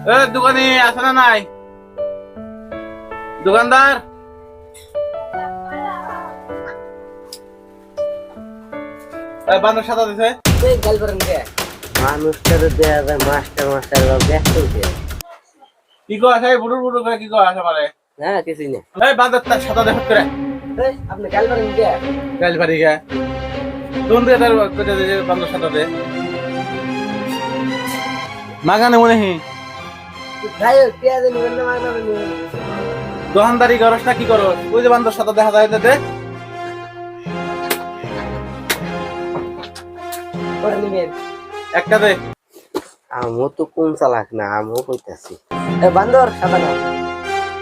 দোকানে আছে না নাই? দোকানদার বান্দর সাদা দিছে। মানুষটার দেয়া যায় মাস্টার মাস্টার ব্যস্ত কি কো আছে বুড়ুর বুড়ুর করে কি কো আছে মানে? না কিছুই না। বান্দর তার সাদা দেখত করে আপনি গাল পারেন কে? গাল পারি গে কোন দিয়ে তার কইতে যে বান্দর সাদা দে মাগানে মনে হি ভাই পেঁয়াজ নিবেন না মাগনা নিবেন? দোকানদারি করস না কি করস? ওই যে বান্দর সাদা দেখা যায় দে করে নিবেন একটা দে। আমও তো কোন চালাক না, আমও কইতাছি বান্দর সাদা না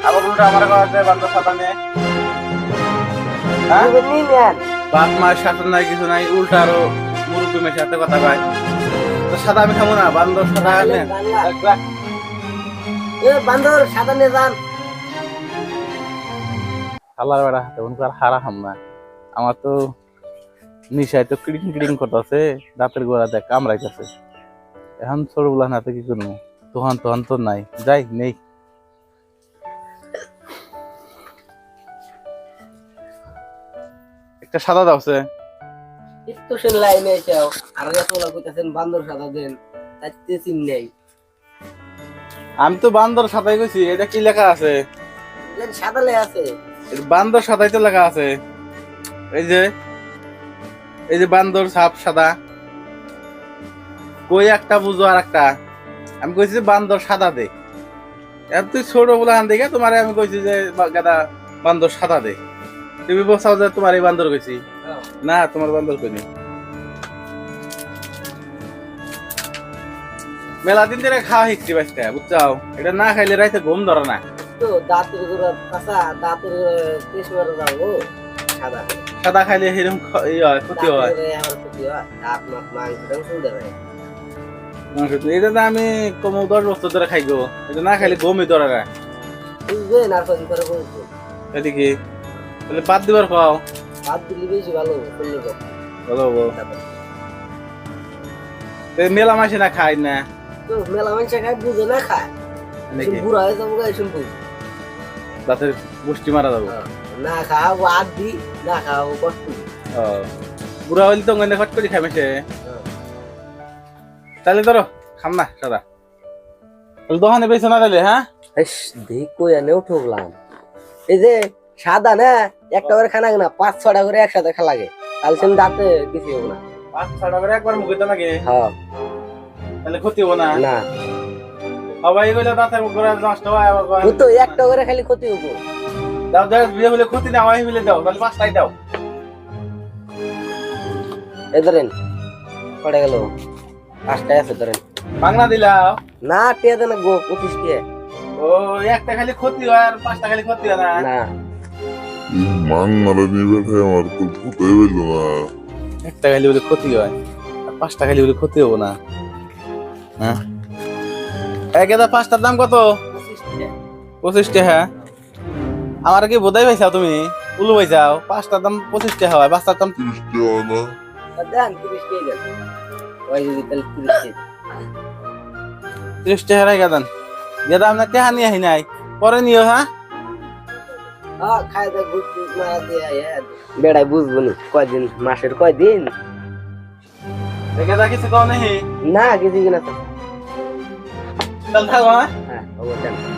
আবার উল্টা আমার কাছে বান্দর সাদা নে। নিবেন বাপ মার শাসন নাই কিছু নাই, উল্টা আরো মুরব্বী মেয়ের সাথে কথা কয়। তো সাদা আমি খাবো না, বান্দর সাদা নে। বান্দর সাদা নিয়ে যান। আল্লাহর বেড়া তখন আর হারা খাম না। আমার তো নিশায় তো ক্রিং ক্রিং করতেছে, দাঁতের গোড়া দেখ কামড়াইতেছে। এখন ছোটগুলা নাতে কি করবো? তখন তো নাই, যাই নেই। একটা সাদা দাওছে। একটু শুন লাইনে এসেও আর এতলা কইতাছেন বান্দর সাদা দেন, তাইতে চিন নেই। আমি তো বান্দর সাদাই কইছি, এটা কি লেখা আছে? সাদা লে আছে, বান্দর সাদাই তো লেখা আছে। এই যে বান্দর ছাপ সাদা, কই একটা বুঝো আর একটা। আমি কইছি বান্দর সাদা দে, এর তুই ছোট বলে আন দেখে তোমার আমি কইছি যে গাদা বান্দর সাদা দে। তুমি বলছাও যে তোমার এই বান্দর কইছি না, তোমার বান্দর কইনি। মেলা দিন ধরে খাওয়া শিখছি বাচ্চা, বুঝছাও? এটা না খাইলে রাইতে ঘুম ধরে না। তো দাঁতের গোড়া কাঁচা, দাঁতের কেশ মারা যাবো সাদা সাদা খাইলে সেরকম ক্ষতি হয়। আমার ক্ষতি হয়, দাঁত মাছ মাংসটাও শুনতে পারে। এটা তো আমি কম 10 বছর ধরে খাইগো, এটা না খাইলে ঘুমই ধরে না। বুঝবেন আর কদিন পরে বলবো। এদিকে তাহলে বাদ দিবার খাও, বাদ দিলে বেশি ভালো শুনলে ভালো হবো। মেলা মাসে না খাই না তো মেলা মানুষ খায় বুঝে না খায়, বুড়া হয়ে যাবো গাই শুনবো দাঁতের পুষ্টি মারা যাবো। না খাওয়াবো আর দি, না খাওয়াবো কষ্ট। বুড়া হইলে তো ফট করে খাই মেসে। তাহলে ধরো খাম না সাদা, দোকানে বেছো না তাহলে। হ্যাঁ দেখো এনে ঠকলাম। এই যে সাদা না একটা করে খানা না 5-6টা করে একসাথে খা লাগে, তাহলে সে দাঁতে কিছু হবো না। 5-6টা করে একবার মুখে তো লাগে, হ্যাঁ তাহলে ক্ষতি হবো না। না সবাই কইলে দাঁতের গোড়া নষ্ট হয়, আবার ও তো একটা করে খালি ক্ষতি হবো। দাও দাও বিয়ে হলে ক্ষতি না হয় মিলে দাও, তাহলে 5টাই দাও। এই ধরেন পড়ে গেল, 5টাই আছে ধরেন। বাংলা দিলাও না টিয়া দেন গো 25 টিয়া। ও একটা খালি ক্ষতি হয় আর 5টা খালি ক্ষতি হয় না। না মাংমারা নিয়ে বেঠে আমার তো ভূতে হইল না। একটা খালি বলে ক্ষতি হয় আর 5টা খালি বলে ক্ষতি হবো না। হ্যাঁ একেদা 5টার দাম কত? 25 টাকা। আমার কি বোধাই পাইছাও তুমি? উলু পাইছাও? 5টার দাম 25 টাকা হয়, 5টার দাম 30 টাকা না। দেন 30 টিয়া দেন, ওই যদি তাহলে 30 টিয়া 30 টাকা রাখা দেন। গেদা আপনার টাকা নিয়ে আহি নাই, পরে নিও। হ্যাঁ খাই দে গুড মারা দিয়ে বেড়াই বুঝবো নি কয়দিন, মাসের কয়দিন। গেদা কিছু কও নাহি? না কিছু কিনা তো চল থাকো। হ্যাঁ হ্যাঁ অবশ্যই।